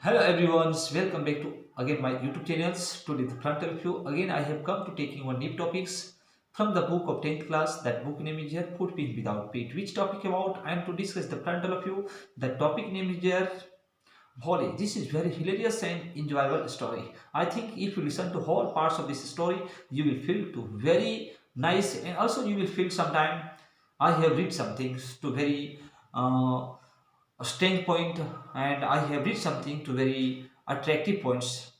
Hello everyone, welcome back to again my YouTube channels. Today the frontal view. Again I have come to taking one new topics from the book of 10th class. That book name is here Footprint Without Feet. Which topic about? I am to discuss the frontal view. The topic name is here Bholi. This is very hilarious and enjoyable story. I think if you listen to whole parts of this story, you will feel to very nice, and also you will feel sometime I have read some things to very standpoint, and I have read something to very attractive points.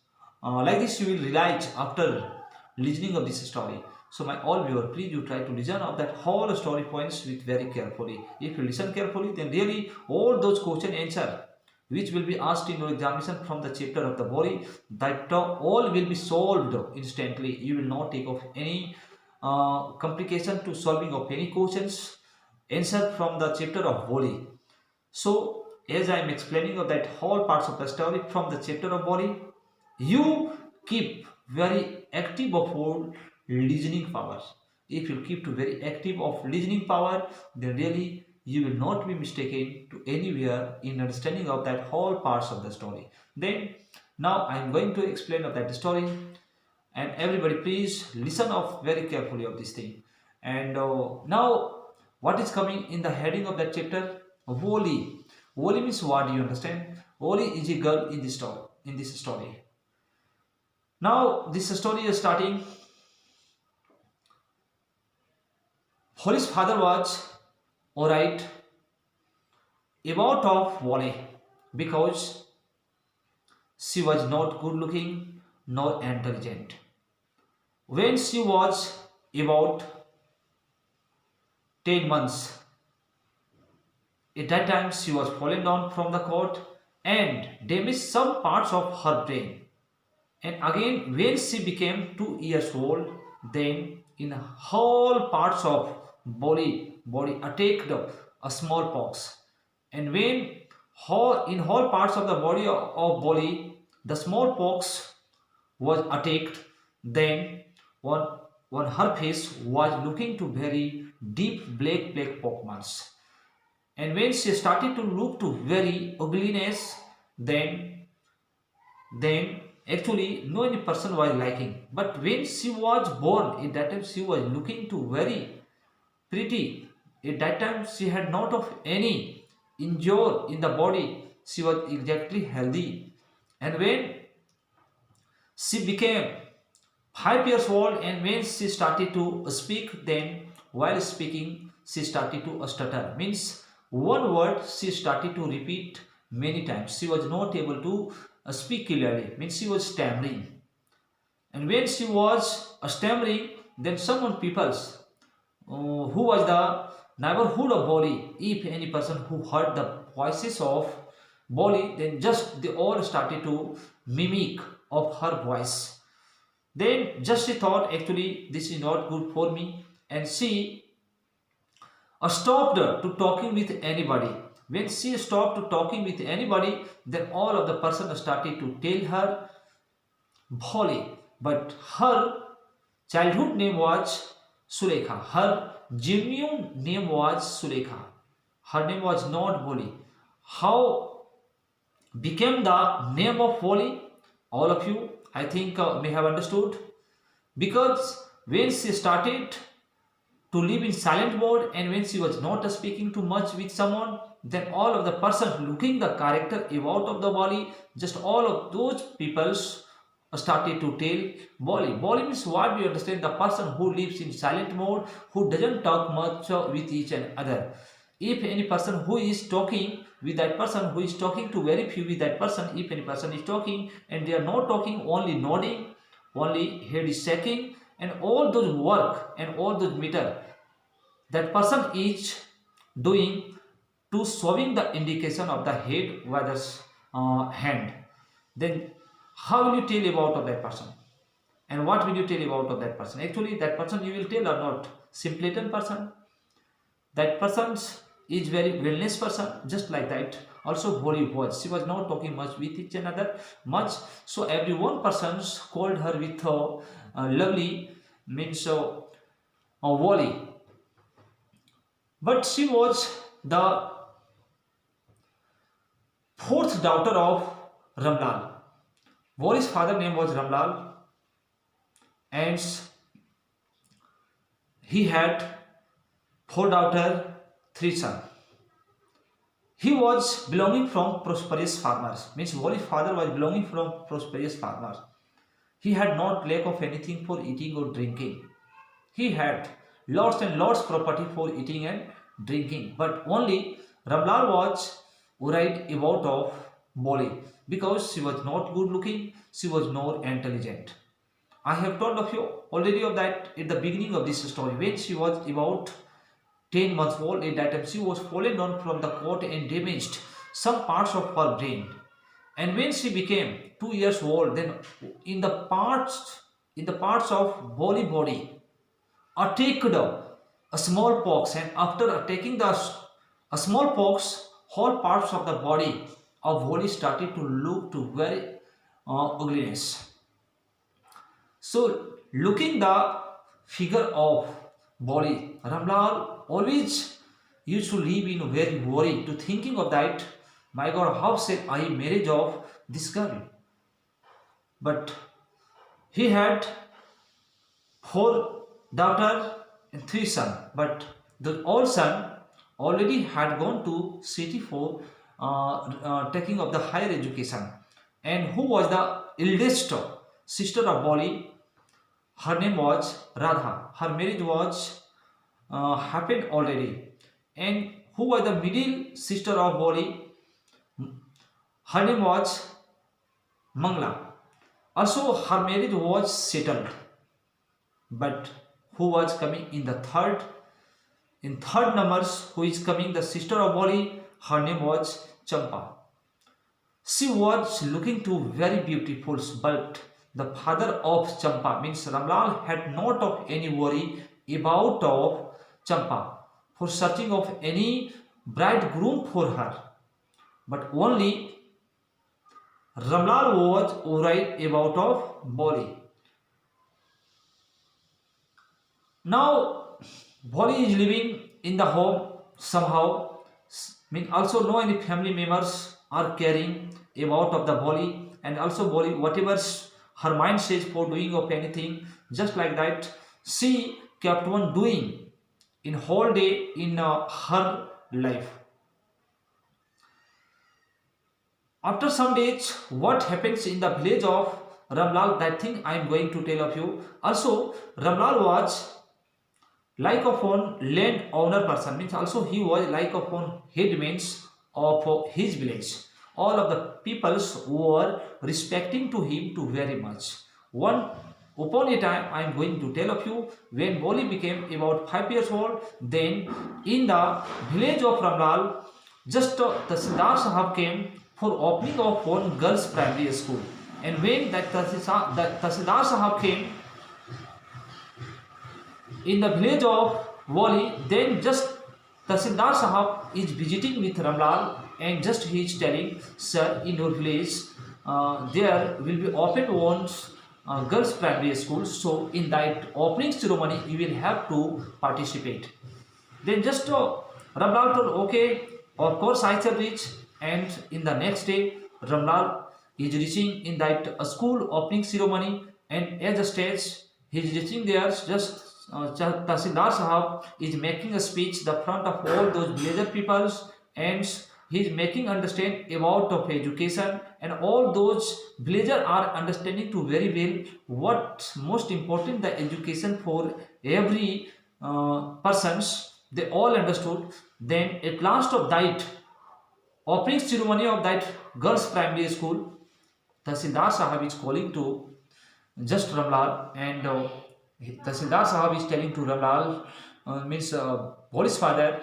Like this, you will realize after listening of this story. So, my all viewer, please you try to listen of that whole story points with very carefully. If you listen carefully, then really all those question answer which will be asked in your examination from the chapter of the body, that all will be solved instantly. You will not take of any complication to solving of any questions answer from the chapter of body. So, as I am explaining of that whole parts of the story from the chapter of body, you keep very active of whole listening power. If you keep to very active of listening power, then really you will not be mistaken to anywhere in understanding of that whole parts of the story. Then now I am going to explain of that story, and everybody please listen of very carefully of this thing. And now what is coming in the heading of that chapter? Bholi. Bholi means what? Do you understand? Bholi is a girl in this story. Now this story is starting. Bholi's father was alright about of Bholi because she was not good looking nor intelligent. When she was about 10 months, at that time she was fallen down from the cot and damaged some parts of her brain. And again when she became 2 years old, then in whole parts of body attacked a smallpox. And when in whole parts of the body the smallpox was attacked, then one her face was looking to very deep black pock marks. And when she started to look to very ugliness, then actually no any person was liking. But when she was born, at that time she was looking to very pretty. At that time she had not of any injury in the body. She was exactly healthy. And when she became 5 years old, and when she started to speak, then while speaking she started to stutter. Means one word she started to repeat many times. She was not able to speak clearly. Means she was stammering. And when she was stammering, then someone peoples who was the neighborhood of Bholi, if any person who heard the voices of Bholi, then just they all started to mimic of her voice. Then just she thought, actually this is not good for me, and she stopped to talking with anybody. When she stopped to talking with anybody, then all of the person started to tell her Bholi, but her childhood name was Sulekha. Her genuine name was Sulekha. Her name was not Bholi. How became the name of Bholi? All of you, I think, may have understood. Because when she started to live in silent mode, and when she was not speaking too much with someone, then all of the person looking the character about of the Bholi, just all of those peoples started to tell Bholi. Bholi means what? Do you understand? The person who lives in silent mode, who doesn't talk much with each and other. If any person who is talking with that person, who is talking to very few with that person, if any person is talking and they are not talking, only nodding, only head is shaking, and all those work and all those meter that person is doing to showing the indication of the head with hand, then how will you tell about of that person? And what will you tell about of that person? Actually that person you will tell or not? Simpleton person. That person is very wellness person, just like that. Also Bholi was. She was not talking much with each another much. So every one person called her with lovely means Bholi. But she was the fourth daughter of Ramlal. Bholi's father name was Ramlal, and he had four daughters, three sons. He was belonging from prosperous farmers. Means Bholi's father was belonging from prosperous farmers. He had not lack of anything for eating or drinking. He had lots and lots property for eating and drinking. But only Ramlal was worried about of Bholi because she was not good looking, she was not intelligent. I have told of you already of that at the beginning of this story. When she was about 10 months old, at that time she was fallen down from the cot and damaged some parts of her brain. And when she became 2 years old, then in the parts of body attacked a smallpox, and after attacking the a smallpox, whole parts of the body of Bholi started to look to very ugliness. So, looking the figure of Bholi, Ramlal always used to live in very worry to thinking of that. My God, how said I marriage of this girl? But he had four daughters and three sons. But the old son already had gone to city for taking of the higher education. And who was the eldest sister of Bholi? Her name was Radha. Her marriage was happened already. And who was the middle sister of Bholi? Her name was Mangla. Also, her marriage was settled. But who was coming in the third? In third numbers, who is coming? The sister of Bholi. Her name was Champa. She was looking to very beautiful, but the father of Champa means Ramlal had not of any worry about of Champa for searching of any bridegroom for her, but only Ramlal was worried about of Bholi. Now Bholi is living in the home somehow. Mean also no any family members are caring about of the Bholi, and also Bholi whatever her mind says for doing of anything, just like that she kept on doing in whole day in her life. After some days, what happens in the village of Ramlal, that thing I am going to tell of you. Also, Ramlal was like of one land owner person, means also he was like of one headman of his village. All of the peoples were respecting to him too very much. One upon a time I am going to tell of you, when Bholi became about 5 years old, then in the village of Ramlal, just Tahsildar Sahab came for opening of one girls primary school. And when that Tahsildar Sahab came in the village of Bholi, then just Tahsildar Sahab is visiting with Ramlal, and just he is telling, sir, in your village there will be opened one girls primary school, so in that opening ceremony you will have to participate. Then just Ramlal told, okay, of course I shall reach. And in the next day Ramlal is reaching in that school opening ceremony, and at the stage he is reaching there, just Tahsildar Sahab is making a speech the front of all those villager peoples, and he is making understand about of education, and all those villagers are understanding to very well what most important the education for every persons. They all understood. Then at last of that opening ceremony of that girls primary school, Tahsildar Sahab is calling to just Ramlal, and Tahsildar Sahab is telling to Ramlal, means Bholi's father,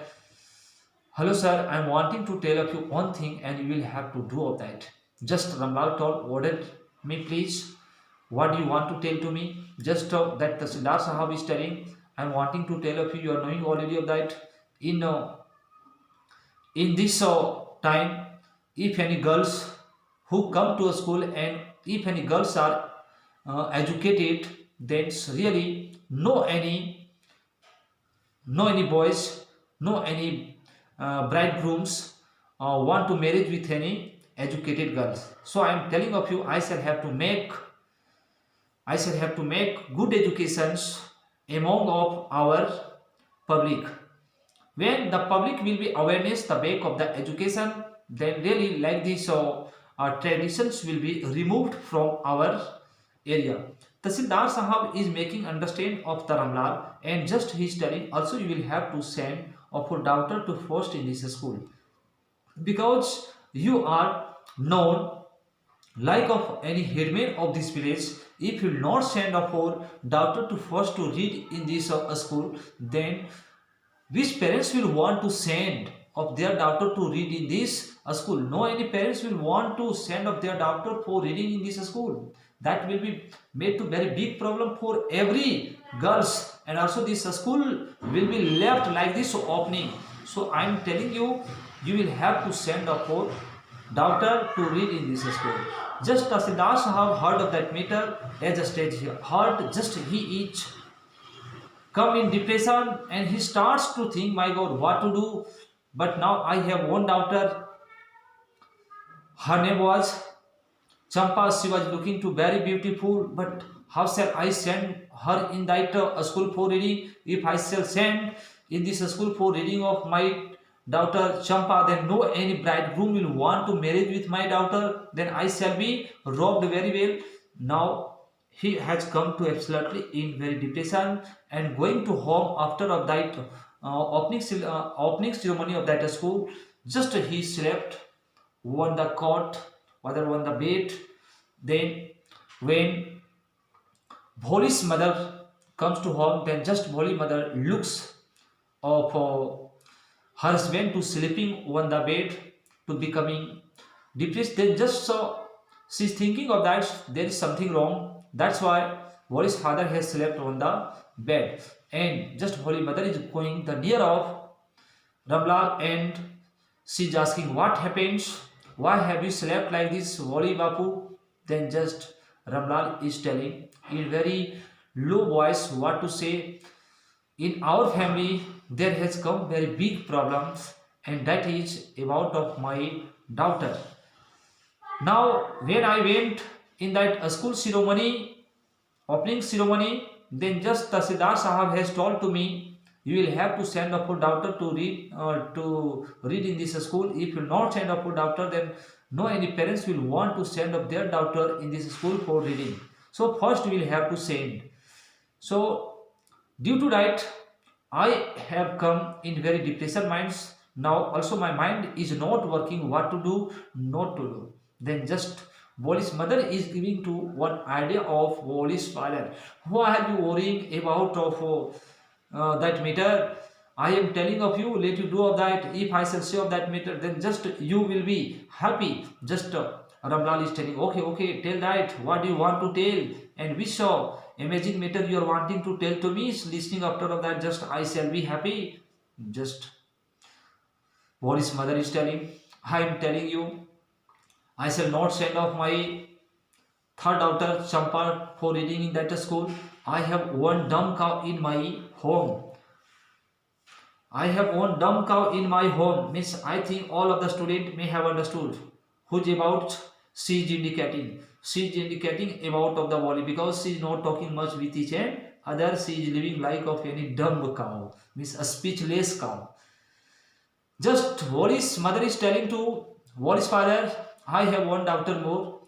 hello sir, I am wanting to tell of you one thing and you will have to do of that. Just Ramlal told, ordered me please, what do you want to tell to me? Just that Tahsildar Sahab is telling, I am wanting to tell of you, you are knowing already of that. In this time, if any girls who come to a school, and if any girls are educated, then really no any boys, no any bridegrooms want to marry with any educated girls. So I am telling of you, I shall have to make good educations among of our public. When the public will be awareness the back of the education, then really like this traditions will be removed from our area. Tasildar Sahab is making understand of the Ramlal, and just he is telling also you will have to send of a daughter to first in this school, because you are known like of any headman of this village. If you not send of your daughter to first to read in this school, then which parents will want to send of their daughter to read in this school? No, any parents will want to send of their daughter for reading in this school. That will be made to very big problem for every girls, and also this school will be left like this opening. So I am telling you, you will have to send of your daughter to read in this school. Just Tahsildar Sahab heard of that matter as a stage here. Heard just he is come in depression, and he starts to think, my God, what to do? But now I have one daughter. Her name was Champa. She was looking to very beautiful, but how shall I send her in that school for reading? If I shall send in this school for reading of my daughter Champa, then no any bridegroom will want to marry with my daughter. Then I shall be robbed very well. Now he has come to absolutely in very depression, and going to home after of that opening ceremony of that school. Just he slept on the cot, whether on the bed. Then when Bholi's mother comes to home, then just Bholi mother looks of her husband to sleeping on the bed to becoming depressed. Then just so she's thinking of that there is something wrong. That's why Bholi's father has slept on the bed, and just Bholi mother is going the near of Ramlal, and she's asking what happens, why have you slept like this, Bholi Bapu? Then just Ramlal is telling in very low voice what to say. In our family there has come very big problems, and that is about of my daughter. Now when I went in that school ceremony, opening ceremony, then just Tahsildar Sahab has told to me, you will have to send up your daughter to read in this school. If you not send up your daughter, then no any parents will want to send up their daughter in this school for reading. So first we will have to send. So due to that, I have come in very depression minds. Now also my mind is not working what to do, not to do. Then just Boli's mother is giving to one idea of Boli's father. Why are you worrying about of that matter? I am telling of you, let you do of that. If I shall say of that matter, then just you will be happy. Just Ramlal is telling, okay, okay, tell that. What do you want to tell? And which amazing matter you are wanting to tell to me? Listening after of that, just I shall be happy. Just Boli's mother is telling, I am telling you, I shall not send off my third daughter Champa for reading in that school. I have one dumb cow in my home. I have one dumb cow in my home. Means I think all of the student may have understood who's about she is indicating. She is indicating about of the Boli, because she is not talking much with each and other. She is living like of any dumb cow. Means a speechless cow. Just Boli's mother is telling to Boli's father, I have one daughter more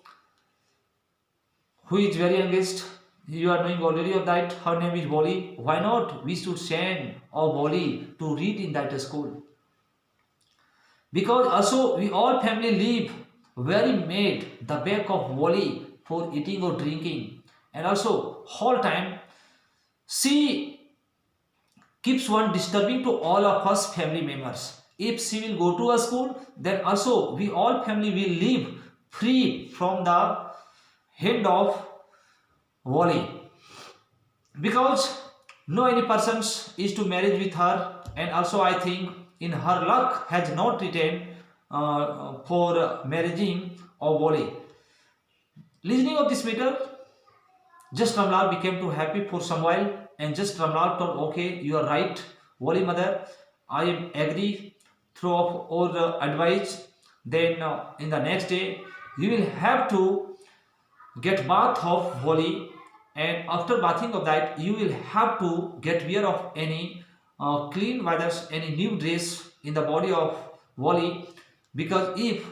who is very youngest. You are knowing already of that. Her name is Bholi. Why not? We should send our Bholi to read in that school. Because also we all family live very made the back of Bholi for eating or drinking. And also whole time she keeps one disturbing to all of us family members. If she will go to a school, then also we all family will live free from the hand of Bholi, because no any persons is to marriage with her, and also I think in her luck has not written for marrying of Bholi. Listening of this matter, just Ramlal became too happy for some while, and just Ramlal told, okay, you are right, Bholi mother, I am agree through of all advice. Then in the next day you will have to get bath of Bholi, and after bathing of that you will have to get wear of any clean whether any new dress in the body of Bholi, because if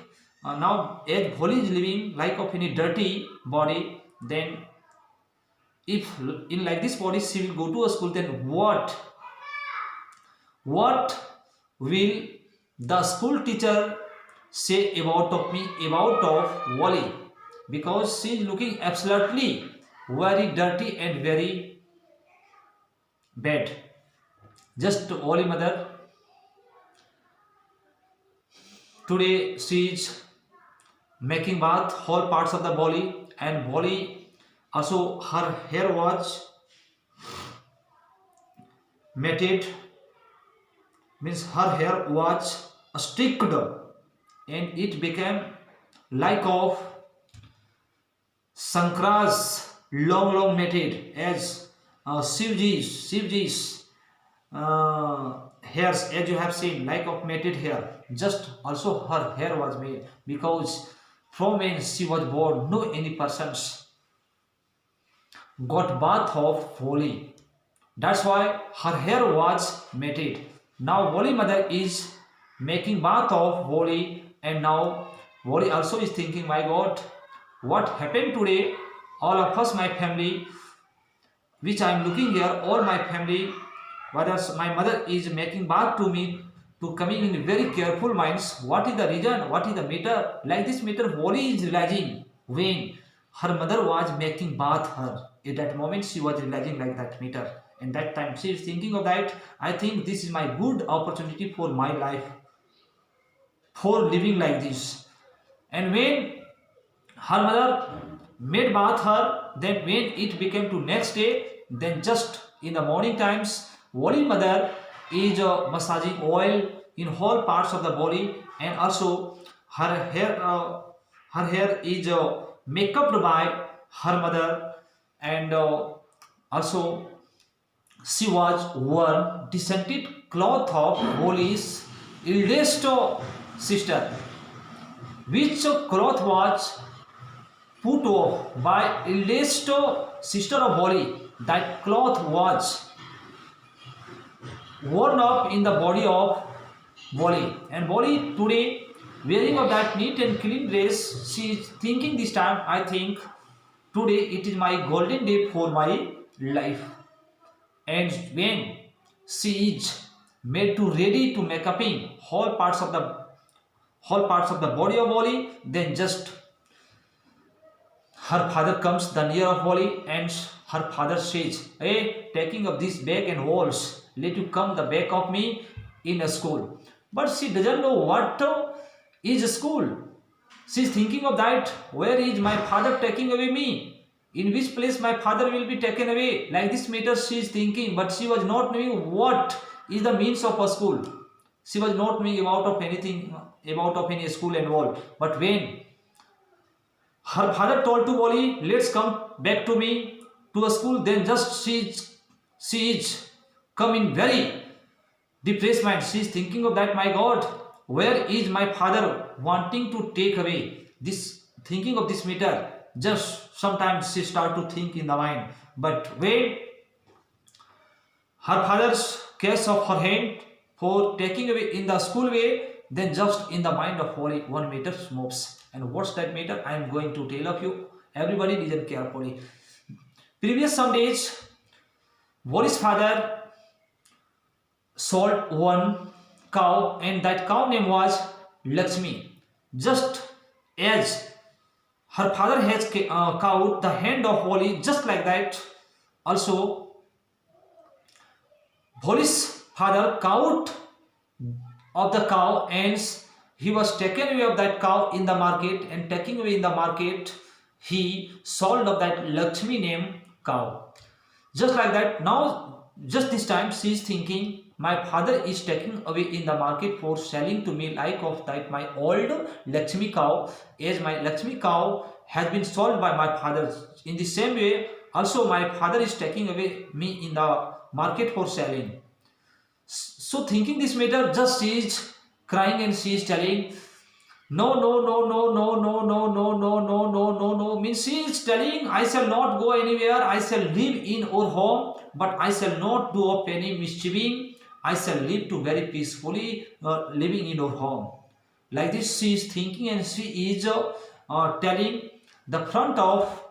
now as Bholi is living like of any dirty body, then if in like this body she will go to a school, then what will the school teacher say about of me, about of Wally, because she is looking absolutely very dirty and very bad. Just Wally mother, today she is making bath whole parts of the body, and body also her hair was matted, means her hair was sticked and it became like of Sankra's long matted as Shivji's hairs, as you have seen, like of matted hair. Just also her hair was made, because from when she was born no any persons got bath of Holi. That's why her hair was matted. Now Holi mother is making bath of Holi, and now Holi also is thinking, my God, what happened today? All of us, my family, which I am looking here, all my family, whether my mother is making bath to me, to coming in very careful minds. What is the reason? What is the matter? Like this matter, Holi is realizing when her mother was making bath her. At that moment, she was realizing like that matter. And that time, she is thinking of that. I think this is my good opportunity for my life, for living like this. And when her mother made bath her, then when it became to next day, then just in the morning times, Wali mother is massaging oil in whole parts of the body, and also her hair is make up by her mother, and also she was worn descended cloth of Wali's eldest sister, which cloth was put off by eldest sister of Bholi. That cloth was worn up in the body of Bholi, and Bholi today wearing of that neat and clean dress, she is thinking this time, I think today it is my golden day for my life. And when she is made to ready to make up in whole parts of the body of Bholi, then just her father comes the near of Bholi, and her father says, hey, taking of this bag and walls, let you come the back of me in a school. But she doesn't know what is a school. She is thinking of that, where is my father taking away me? In which place my father will be taken away? Like this matter she is thinking, but she was not knowing what is the means of a school. She was not knowing about of anything, about of any school and all. But when her father told to Bholi, let's come back to me to a school, then just she is come in very depressed mind. She is thinking of that, my God, where is my father wanting to take away? This thinking of this matter, just sometimes she start to think in the mind. But when her father's case of her hand for taking away in the school way, then just in the mind of Bholi one matter moves. And what's that matter? I am going to tell of you. Everybody listen carefully. Previous some days, Bholi's father sold one cow, and that cow name was Lakshmi. Just as her father has cowed the hand of Bholi, just like that, also Bholi's father cowed of the cow, and he was taken away of that cow in the market, and taking away in the market, he sold of that Lakshmi name cow. Just like that, now just this time she is thinking, my father is taking away in the market for selling to me like of that my old Lakshmi cow, as my Lakshmi cow has been sold by my father. In the same way, also my father is taking away me in the market for selling. So thinking this matter, just she is crying and she is telling, No, no, no, no, no, no, no, no, no, no, no, no, no. Means she is telling, I shall not go anywhere. I shall live in our home, but I shall not do of any mischieving. I shall live to very peacefully living in our home. Like this, she is thinking, and she is telling the front of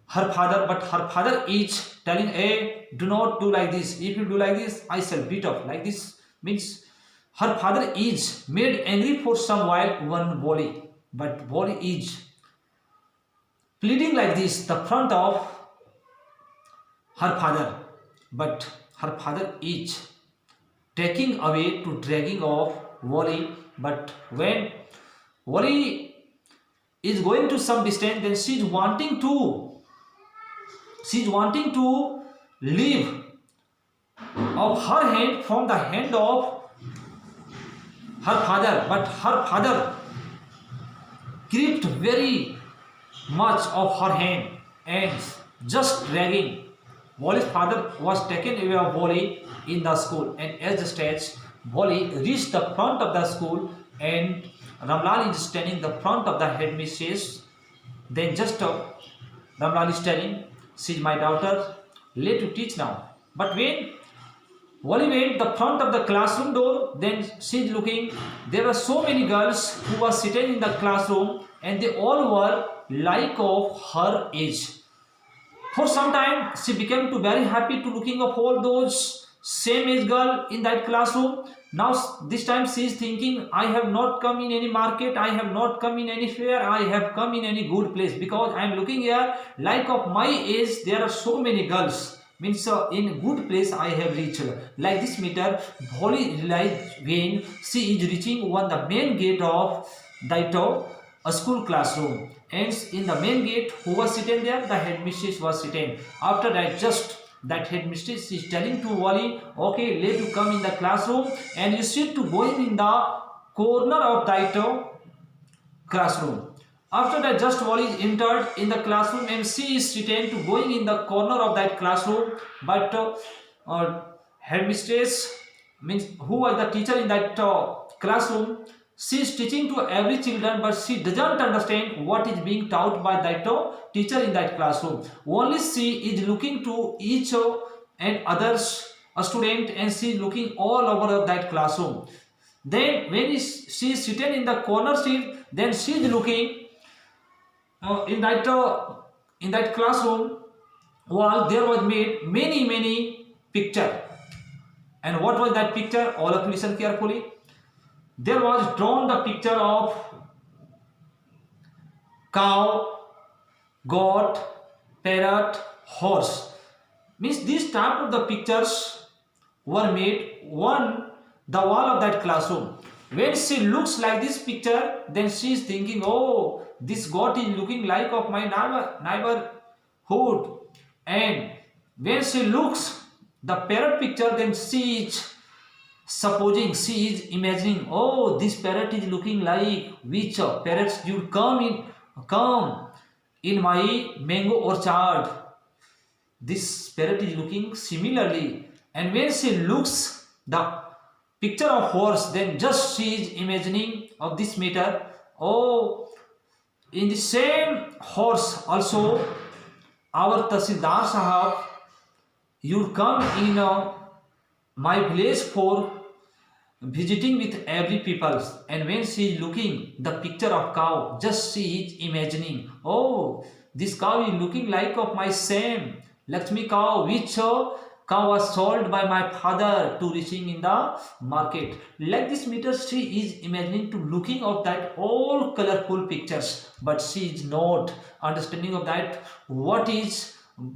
her father, but her father is telling, hey, do not do like this. If you do like this, I shall beat up. Like this means her father is made angry for some while one Bholi, but Bholi is pleading like this the front of her father, but her father is taking away to dragging off Wally. But when Wally is going to some distance, then she's wanting to leave of her hand from the hand of her father, but her father gripped very much of her hand and just dragging. Wali's father was taken away of Wali in the school, and as the stage Wali reached the front of the school, and Ramlal is standing the front of the headmistress. Then just Ramlal is telling, she's my daughter, let to teach now. But when Wali went the front of the classroom door, then she's looking. There were so many girls who were sitting in the classroom, and they all were like of her age. For some time, she became to very happy to looking of all those same age girl in that classroom. Now this time she is thinking, I have not come in any market, I have not come in any fair, I have come in any good place, because I am looking here like of my age there are so many girls. Means in good place I have reached. Like this meter, Bholi realized when she is reaching one the main gate of Daito, a school classroom, and in the main gate who was sitting there, the headmistress was sitting. After that, just that headmistress is telling to Wali, okay, let you come in the classroom and you sit to going in the corner of Daito classroom. After that, just Wali is entered in the classroom and she is sitting to going in the corner of that classroom. But headmistress means who was the teacher in that classroom, she is teaching to every children, but she doesn't understand what is being taught by that teacher in that classroom. Only she is looking to each and others a student, and she is looking all over that classroom. Then when she is sitting in the corner seat, then she is looking in that classroom wall. There was made many picture. And what was that picture? All of you listen carefully. There was drawn the picture of cow, goat, parrot, horse. Means these type of the pictures were made on the wall of that classroom. When she looks like this picture, then she is thinking, oh, this goat is looking like of my neighborhood. And when she looks the parrot picture, then she is supposing, she is imagining, oh, this parrot is looking like which parrots would come in my mango orchard. This parrot is looking similarly. And when she looks the picture of horse, then just she is imagining of this matter, oh, in the same horse also our Tahsildar Sahab, you come in my village for visiting with every people. And when she is looking the picture of cow, just she is imagining, oh, this cow is looking like of my same Lakshmi cow, which cow was sold by my father to reaching in the market. Like this meter, she is imagining to looking of that all colorful pictures, but she is not understanding of that what is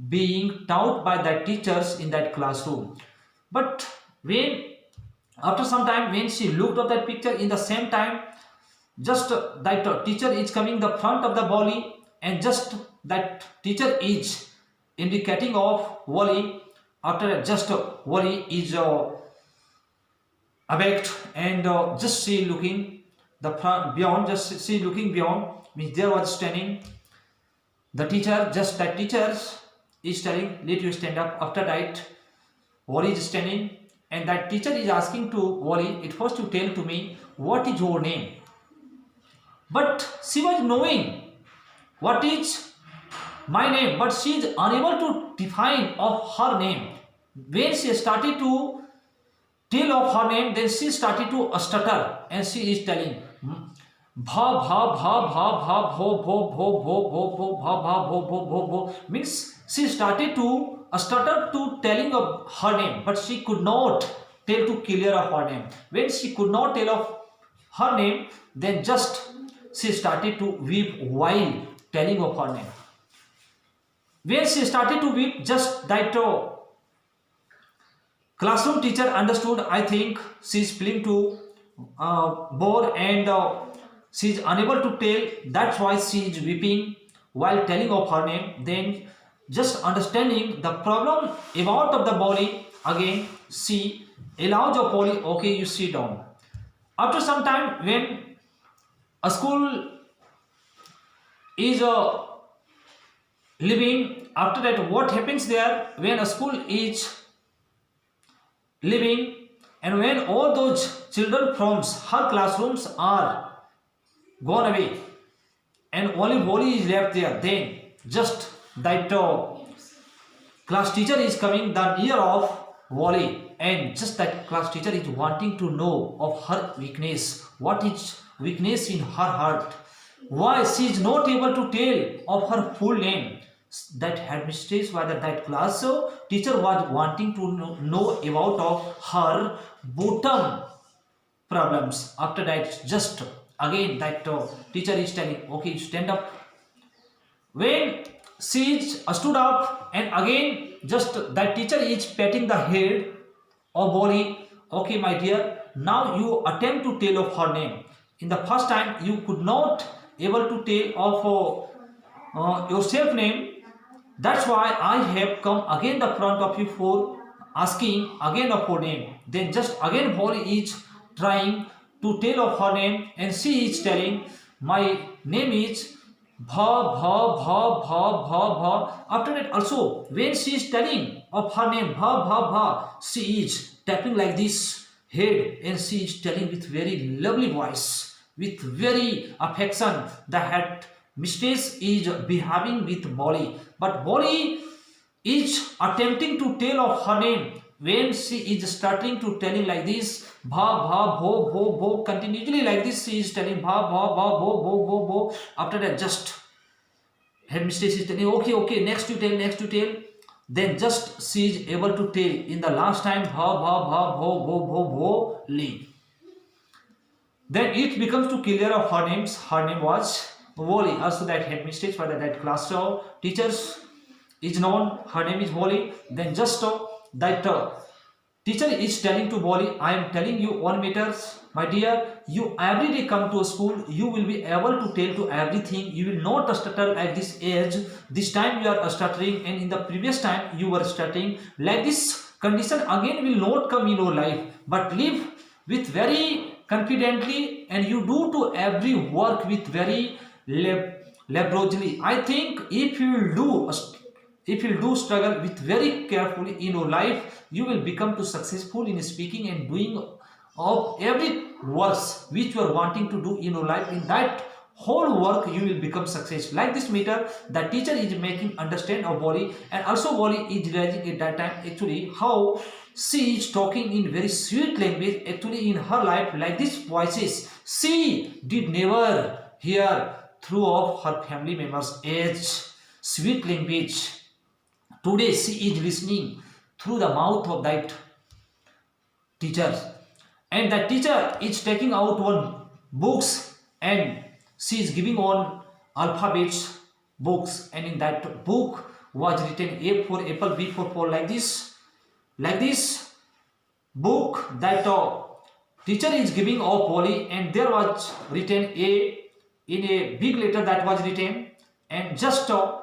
being taught by the teachers in that classroom. But when after some time, when she looked at that picture, in the same time, just that teacher is coming the front of the Bholi, and just that teacher is indicating of Wali. After that, just Wali is awake, and just she looking the front beyond, just she looking beyond, means there was standing the teacher. Just that teacher is telling, let you stand up. After that, Wali is standing, and that teacher is asking to Wali, it first you tell to me, what is your name? but she was knowing what is my name, but she is unable to define of her name. When she started to tell of her name, then she started to stutter, and she is telling bha bha bha bha bha bho bho bho bho bho bho bha bha bho bho bho bho, means she started to stutter to telling of her name, but she could not tell to clear of her name. When she could not tell of her name, then just she started to weep while telling of her name. When she started to weep, just that classroom teacher understood. I think she is feeling to bore, and she is unable to tell. That's why she is weeping while telling of her name. Then just understanding the problem about of the Bholi, again she allows of Bholi, okay, you sit down. After some time, when a school is living, after that what happens there, when a school is living, and when all those children from her classrooms are gone away and only Bholi is left there, then just that class teacher is coming the near of Bholi, and just that class teacher is wanting to know of her weakness, what is weakness in her heart, why she is not able to tell of her full name. That headmistress, whether that class teacher was wanting to know about of her bottom problems. After that, just again that teacher is telling, okay, you stand up. When she stood up, and again just that teacher is patting the head of Bholi, okay my dear, now you attempt to tell of her name. In the first time you could not able to tell of your self name. That's why I have come again the front of you for asking again of her name. Then just again Bholi is trying to tell of her name, and she is telling, my name is bha bha bha bha bha bha. After that also, when she is telling of her name bha bha bha, she is tapping like this head, and she is telling with very lovely voice, with very affection. The head mistress is behaving with Bholi, but Bholi is attempting to tell of her name. When she is starting to telling like this, bha bha bho bho bho, continuously like this she is telling bha bha bha bho bho bho bho. After that, just headmistress is telling, okay, okay, next you tell, next you tell. Then just she is able to tell in the last time bha bha bha bho bho bho bho li. Then it becomes to clear of her names. Her name was Bholi. Also that headmistress, whether that class teachers is known, her name is Bholi. Then just that teacher is telling to Bholi, I am telling you 1 meter, my dear, you every day come to a school, you will be able to tell to everything, you will not stutter at this age. This time you are stuttering, and in the previous time you were stuttering. Like this condition again will not come in your life, but live with very confidently, and you do to every work with very laboriously. I think if you will do struggle with very carefully in your life, you will become too successful in speaking and doing of every works which you are wanting to do in your life. In that whole work you will become success. Like this meter, the teacher is making understand of Bholi, and also Bholi is realizing at that time actually how she is talking in very sweet language. Actually in her life like this voices she did never hear through of her family members age sweet language. Today she is listening through the mouth of that teacher, and that teacher is taking out one books, and she is giving on alphabets books, and in that book was written A for apple, B for ball, like this book that teacher is giving of Bholi, and there was written A in a big letter that was written, and just A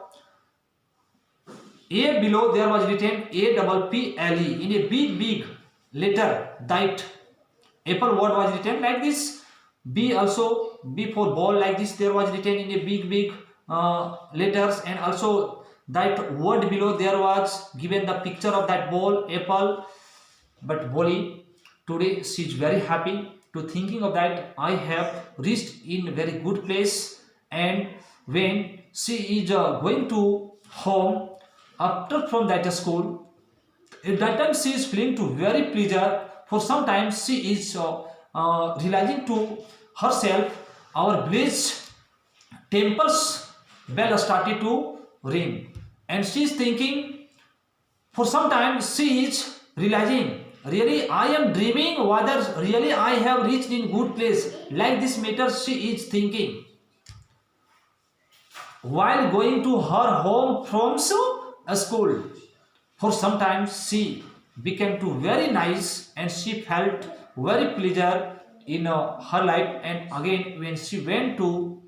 below there was written APPLE in a big letter. That apple word was written like this. B also, B for ball, like this there was written in a big letters, and also that word below there was given the picture of that ball apple. But Bholi today she is very happy, to thinking of that I have reached in very good place. And when she is going to home after from that school, at that time she is feeling to very pleasure. For some time she is realizing to herself, our village temple's bell started to ring, and she is thinking, for some time she is realizing, really I am dreaming, whether really I have reached in good place. Like this matter she is thinking while going to her home from a school. For some time she became to very nice, and she felt very pleasure in her life. And again when she went to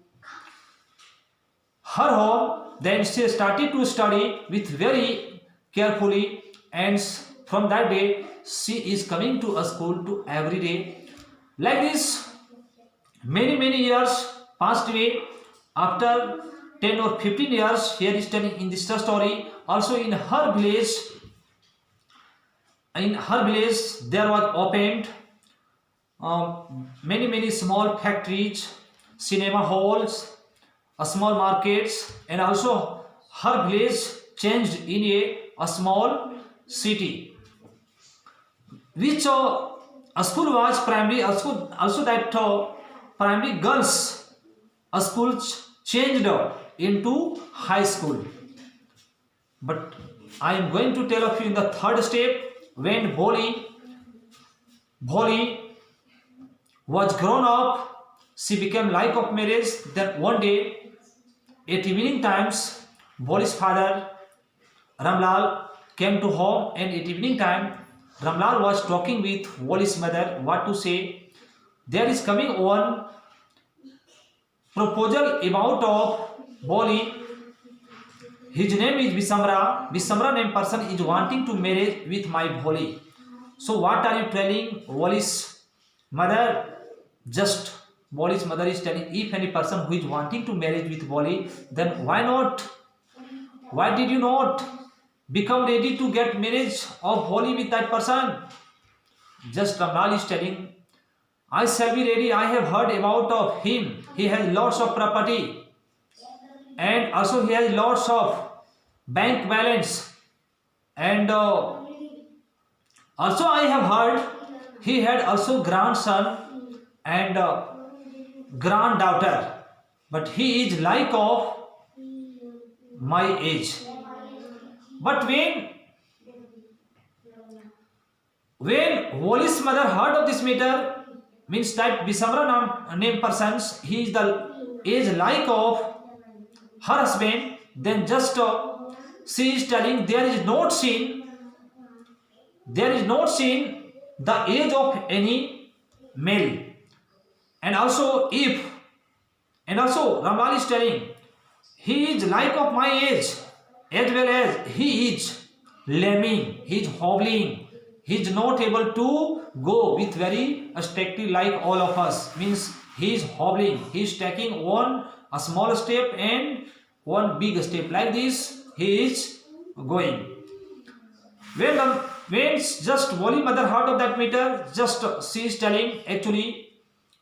her home, then she started to study with very carefully. And from that day she is coming to a school to every day. Like this many years passed away. After 10 or 15 years, here is telling in this story, also in her village there was opened many small factories, cinema halls, small markets, and also her village changed in a small city, which a school was primary. Also that primary girls school changed into high school. But I am going to tell of you in the third step, when Bholi was grown up, she became like of marriage. Then one day at evening times, Bholi's father Ramlal came to home, and at evening time Ramlal was talking with Bholi's mother what to say. There is coming one proposal about of Bholi. His name is Bisamra. Bisamra name person is wanting to marry with my Bholi. So what are you telling Bholi's mother? Just Bholi's mother is telling, if any person who is wanting to marry with Bholi, then why not? Why did you not become ready to get marriage of Bholi with that person? Just Ramlal is telling, I shall be ready. I have heard about of him. He has lots of property, and also he has lots of bank balance, and also I have heard he had also grandson and granddaughter, but he is like of my age. But when Bholi's mother heard of this matter, means that Bisamra name persons, he is the age like of her husband, then just she is telling, there is not seen the age of any male. And also Ramlal is telling, he is like of my age, as well as he is lambing, he is hobbling, he is not able to go with very strictly like all of us. Means he is hobbling, he is taking a small step and one big step, like this he is going. When just Bholi mother heard of that matter, just she is telling, actually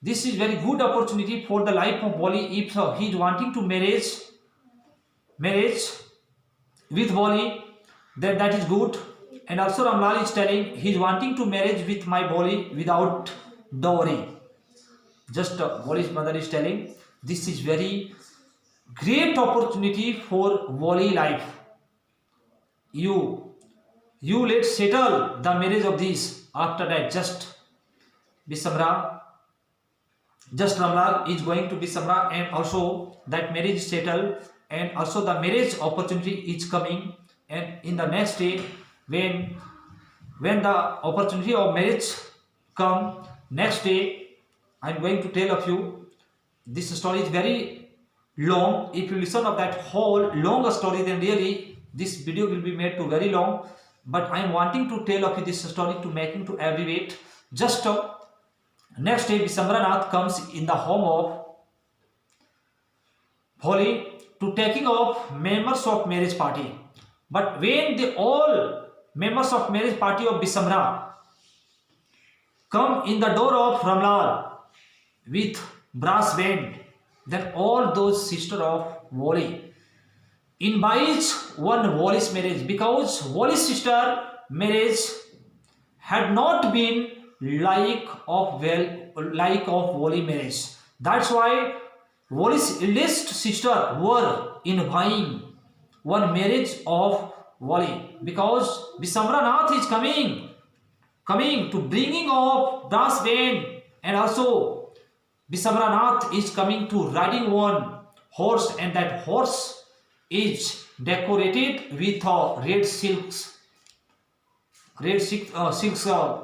this is very good opportunity for the life of Bholi. If he is wanting to marriage with Bholi, then that is good. And also Ramlal is telling, he is wanting to marriage with my Bholi without dowry. Just Bholi's mother is telling, this is very great opportunity for Bholi life. You let's settle the marriage of this. After that, just Ramlal is going to Bisamra, and also that marriage is settled, and also the marriage opportunity is coming. And in the next day, when the opportunity of marriage come, next day I am going to tell of you. This story is very long. If you listen of that whole long story, then really this video will be made to very long. But I am wanting to tell of you this story to making to abbreviate. Just next day Bisamranath comes in the home of Bholi to taking of members of marriage party. But when the all members of marriage party of Bisamra come in the door of Ramlal with brass band. Then all those sisters of Bholi invites one Bholi's marriage, because Bholi's sister marriage had not been like of Bholi marriage. That's why Bholi's eldest sister were inviting one marriage of Bholi, because Visamranath is coming to bringing of brass band, and also Visamranath is coming to riding one horse, and that horse is decorated with red silks,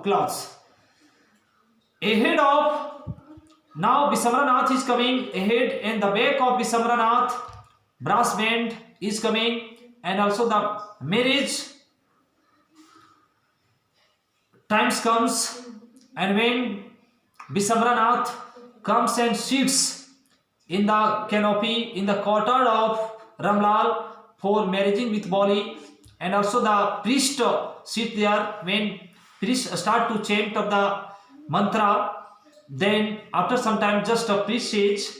cloths. Ahead of, now Visamranath is coming ahead, and the back of Visamranath brass band is coming, and also the marriage times comes, and when Visamranath comes and sits in the canopy in the courtyard of Ramlal for marrying with Bholi, and also the priest sit there. When priest start to chant of the mantra, then after some time just a priest says,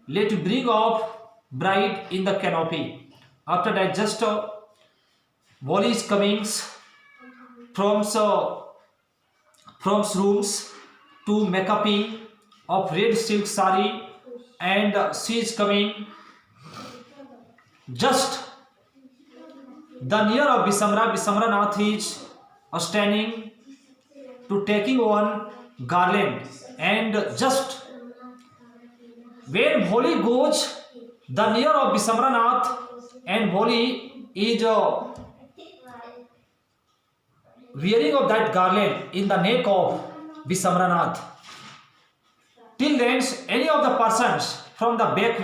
let bring of bride in the canopy. After that just Bholi is coming from rooms to make up of red silk sari, and she is coming just the near of Visamranath is standing to taking one garland, and just when Bholi goes the near of Visamranath, and Bholi is wearing of that garland in the neck of Visamranath. Till then, any of the persons from the back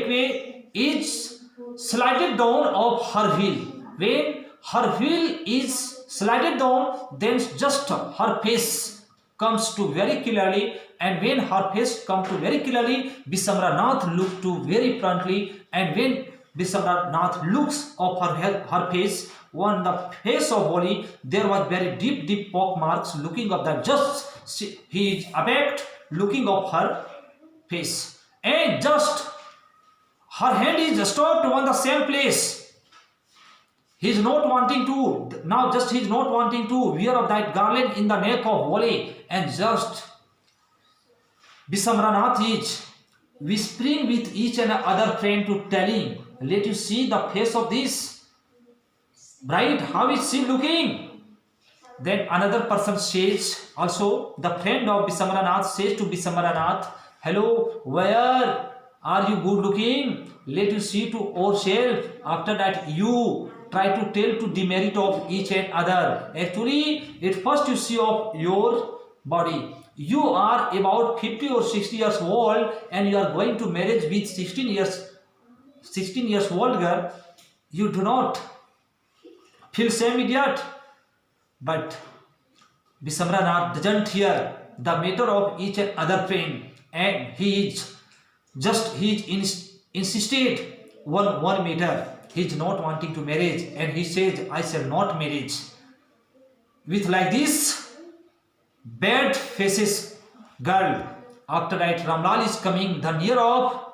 way, is slided down of her heel. When her heel is slided down, then just her face comes to very clearly, and when her face comes to very clearly, Visamranath look to very promptly, and when Visamranath looks of her face, on the face of Bholi there was very deep pock marks, looking of that, just he is abacked looking of her face, and just her hand is stopped on the same place. He is not wanting to wear of that garland in the neck of Bholi, and just Visamranath is whispering with each and other friend to telling, let you see the face of this bride, how is she looking? Then another person says, also the friend of Visamranath says to Visamranath, hello, where are you good looking? Let you see to ourselves. After that you try to tell to demerit of each and other. Actually, at first you see of your body. You are about 50 or 60 years old, and you are going to marriage with 16 years old girl. You do not feel same idiot. But Visamranath doesn't hear the matter of each and other friend, and he insisted one matter. He is not wanting to marriage, and he says, I shall not marriage with like this bad faces girl. After that Ramlal is coming the near of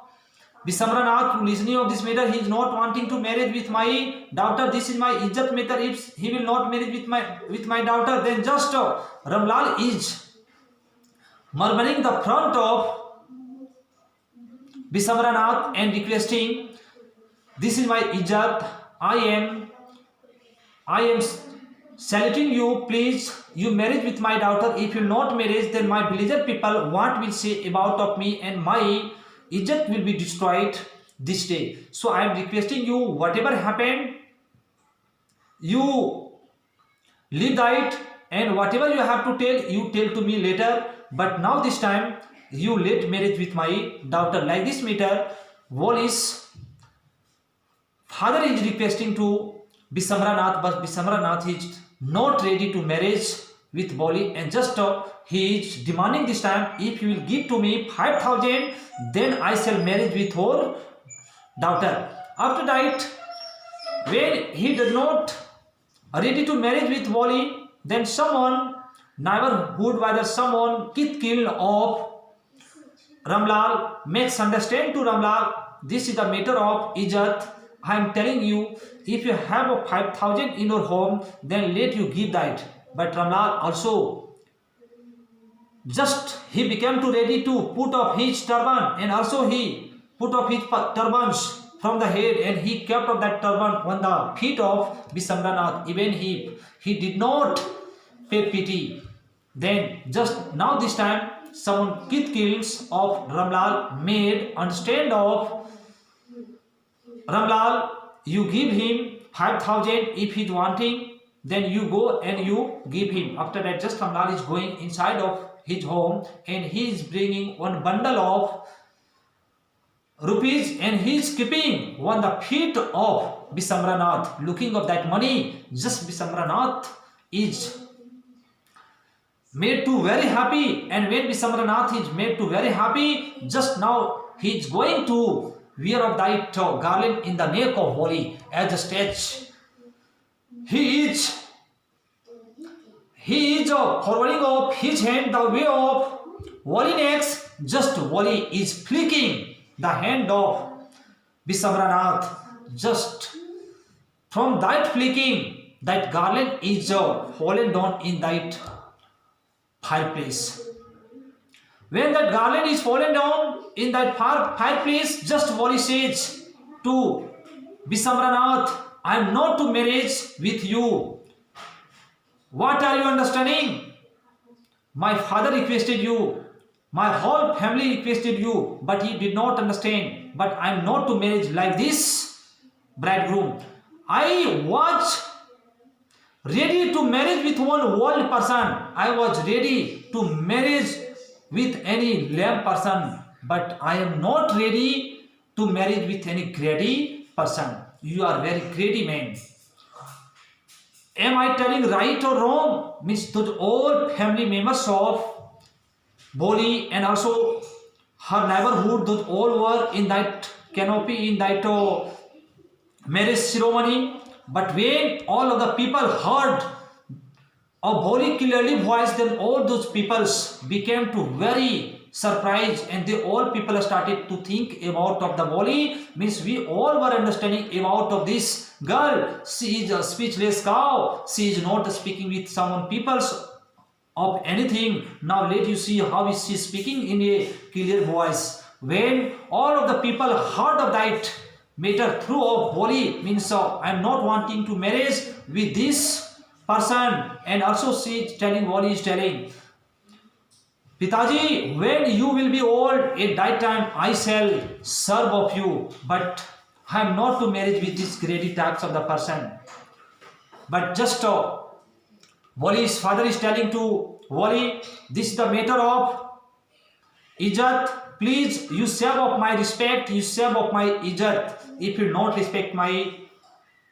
Visamranath, listening of this matter. He is not wanting to marry with my daughter. This is my izzat matter. If he will not marry with my daughter, then just Ramlal is murmuring the front of Visamranath and requesting, this is my izzat. I am saluting you. Please, you marriage with my daughter. If you not marriage, then my villager people what will say about of me, and my izzat will be destroyed this day. So I am requesting you, whatever happened, you leave that, and whatever you have to tell, you tell to me later. But now this time you let marriage with my daughter. Like this matter, Bholi's father is requesting to Visamranath, but Visamranath is not ready to marriage with Bholi, and just he is demanding this time, if you will give to me 5,000, then I shall marry with her daughter. After that, when he does not ready to marry with Bholi, then someone neighborhood whether someone killed of Ramlal makes understand to Ramlal, this is the matter of Ijat. I am telling you, if you have a 5,000 in your home, then let you give that. But Ramlal also just he became too ready to put off his turban, and also he put off his turbans from the head, and he kept up that turban on the feet of Bisamranath. Even he did not pay pity. Then just now this time someone kills of Ramlal made understand of Ramlal, you give him 5,000 if he's wanting, then you go and you give him. After that, just Ramlal is going inside of his home and he is bringing one bundle of rupees and he is keeping on the feet of Bisamranath. Looking of that money, just Bisamranath is made to very happy, and when Bisamranath is made to very happy, just now he is going to wear of that garland in the neck of Bholi as a stage. He is forwarding of his hand the way of Bholi next. Just Bholi is flicking the hand of Bisamranath. Just from that flicking, that garland is fallen down in that fireplace. When that garland is fallen down in that fireplace, just Bholi says to Bisamranath, I am not to marriage with you. What are you understanding? My father requested you, my whole family requested you, but he did not understand. But I am not to marriage like this, bridegroom. I was ready to marriage with one old person. I was ready to marriage with any lame person, but I am not ready to marry with any greedy person. You are very greedy man. Am I telling right or wrong? Means those all family members of Bholi and also her neighborhood, those all were in that canopy, in that marriage ceremony. But when all of the people heard a Bholi clearly voice, then all those peoples became to very surprised, and they all people started to think about of the Bholi. Means we all were understanding about of this girl. She is a speechless cow. She is not speaking with someone peoples of anything. Now let you see how is she speaking in a clear voice. When all of the people heard of that matter through of Bholi, means I am not wanting to marriage with this person, and also she is telling, Bholi is telling, Pitaji, when you will be old, at that time I shall serve of you, but I am not to marriage with these greedy types of the person. But just Bholi's father is telling to Bholi, this is the matter of Ijat. Please, you save of my respect, you save of my Ijat. If you not respect my,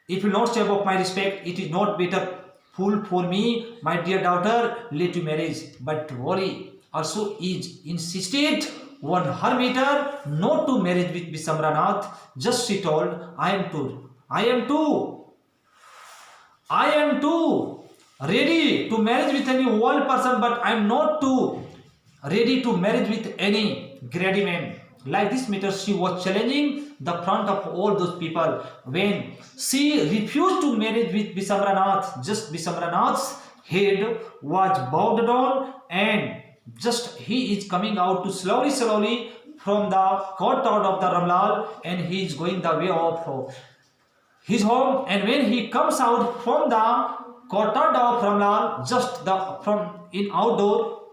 if you not save of my respect, it is not better full for me, my dear daughter, let you marriage. But Bholi also is insisted on her matter not to marriage with Bisamranath. Just she told, I am too ready to marriage with any old person, but I am not too ready to marriage with any greedy man. Like this matter, she was challenging the front of all those people. When she refused to marry with Bisamranath, just Bisamranath's head was bowed down, and just he is coming out to slowly from the courtyard of the Ramlal, and he is going the way of his home. And when he comes out from the courtyard of Ramlal, just from in outdoor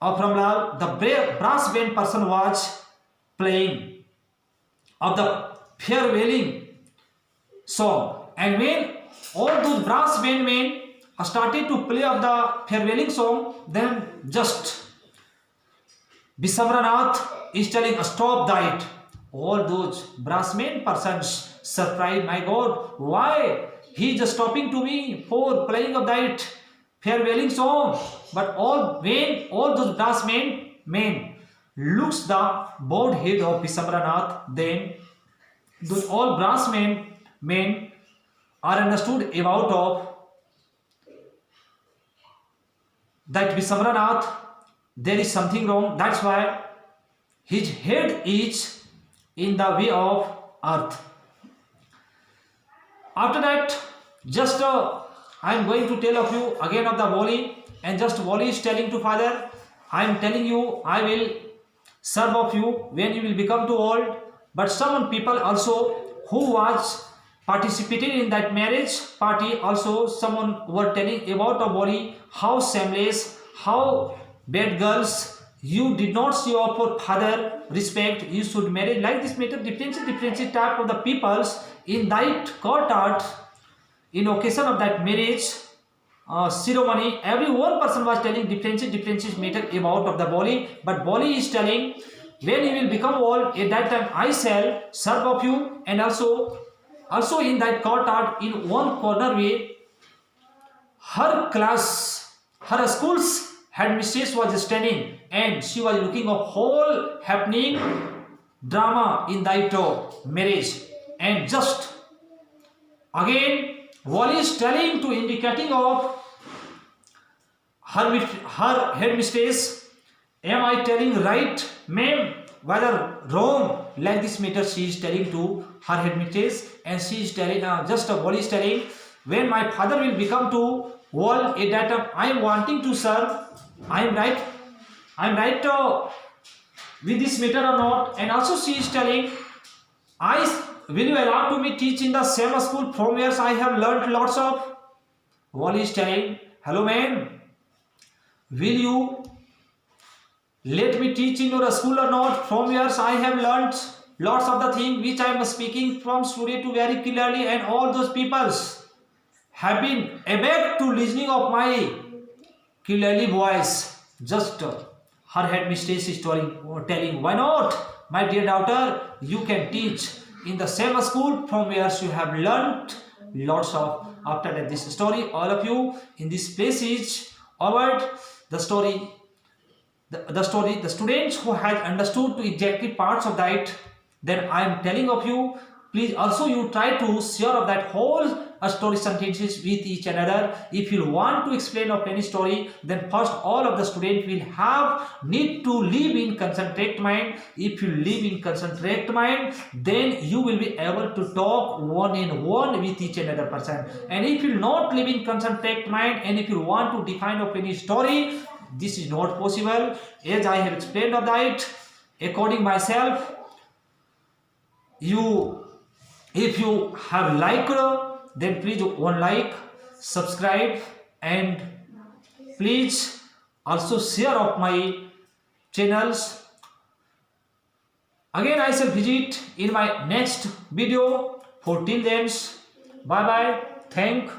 of Ramlal, the brass band person was playing of the farewelling song. And when all those brass band men started to play of the farewelling song, then just Bisamranath is telling, stop that. All those brass men persons surprised, my God, why he just stopping to me for playing of that farewelling song? But when all those brass men looks the bowed head of Bisamranath, then those all brass men are understood about of that Visamranath, there is something wrong. That's why his head is in the way of earth. After that, just I am going to tell of you again of the Bholi, and just Bholi is telling to father, I am telling you, I will serve of you when you will become too old. But some people also who was participated in that marriage party, also someone were telling about the Bholi, how shameless, how bad girls, you did not show up for father respect, you should marry like this matter. Different type of the peoples in that courtyard in occasion of that marriage ceremony. Every one person was telling different matter about of the Bholi, but Bholi is telling, when you will become old, at that time I shall serve of you. And also in that courtyard, in one corner way, her class, her school's headmistress was standing, and she was looking a whole happening drama in that marriage. And just again Wally is telling to indicating of her headmistress, am I telling right, ma'am, whether wrong, like this matter she is telling to her headmistress. And she is telling, just Wally is telling, when my father will become to old, at that time I am wanting to serve. I am right with this matter or not. And also she is telling, will you allow to me teach in the same school from where I have learned lots of. Wally is telling, hello man, will you let me teach in your school or not, from where I have learned lots of the things which I am speaking from today to very clearly, and all those peoples have been aback to listening of my clearly voice. Just her headmistress is telling, why not, my dear daughter, you can teach in the same school from where you have learned lots of. After that, this story, all of you in this passage, over the story, the students who had understood to exactly parts of that, then I am telling of you, please also you try to share of that whole story sentences with each another. If you want to explain of any story, then first all of the students will have need to live in concentrate mind. If you live in concentrate mind, then you will be able to talk one-on-one with each another person. And if you not live in concentrate mind, and if you want to define of any story, this is not possible. As I have explained of that, according myself, if you have liked, then please one like, subscribe, and please also share of my channels. Again I shall visit in my next video. For till then, bye bye, thank